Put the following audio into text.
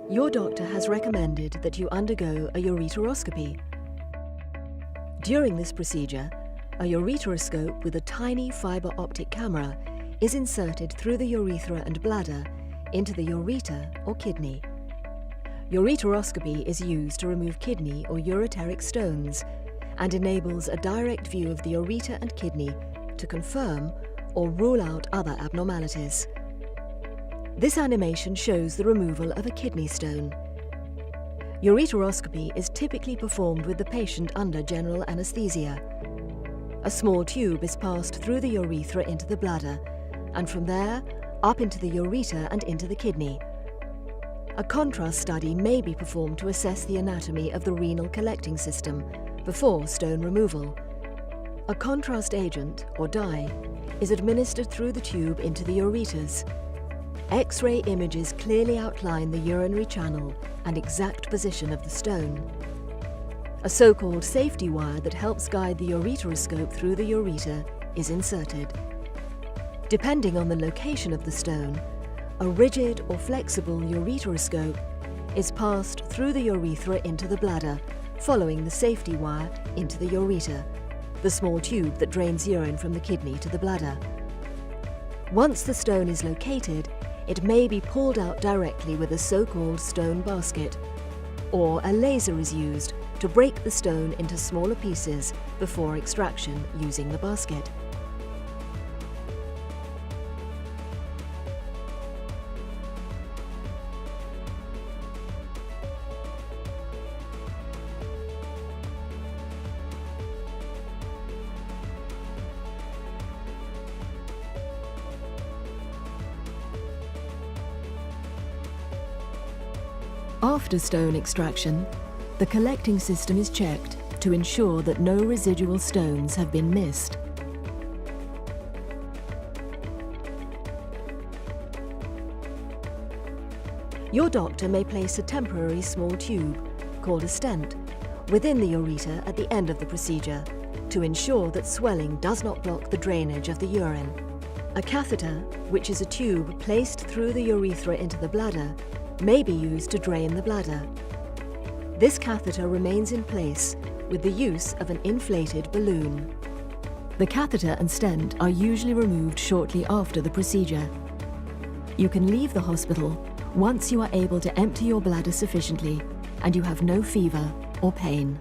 Your doctor has recommended that you undergo a ureteroscopy. During this procedure, a ureteroscope with a tiny fibre optic camera is inserted through the urethra and bladder into the ureter or kidney. Ureteroscopy is used to remove kidney or ureteric stones and enables a direct view of the ureter and kidney to confirm or rule out other abnormalities. This animation shows the removal of a kidney stone. Ureteroscopy is typically performed with the patient under general anaesthesia. A small tube is passed through the urethra into the bladder, and from there up into the ureter and into the kidney. A contrast study may be performed to assess the anatomy of the renal collecting system before stone removal. A contrast agent, or dye, is administered through the tube into the ureters. X-ray images clearly outline the urinary channel and exact position of the stone. A so-called safety wire that helps guide the ureteroscope through the ureter is inserted. Depending on the location of the stone, a rigid or flexible ureteroscope is passed through the urethra into the bladder, following the safety wire into the ureter, the small tube that drains urine from the kidney to the bladder. Once the stone is located, it may be pulled out directly with a so-called stone basket, or a laser is used to break the stone into smaller pieces before extraction using the basket. After stone extraction, the collecting system is checked to ensure that no residual stones have been missed. Your doctor may place a temporary small tube, called a stent, within the ureter at the end of the procedure to ensure that swelling does not block the drainage of the urine. A catheter, which is a tube placed through the urethra into the bladder, may be used to drain the bladder. This catheter remains in place with the use of an inflated balloon. The catheter and stent are usually removed shortly after the procedure. You can leave the hospital once you are able to empty your bladder sufficiently and you have no fever or pain.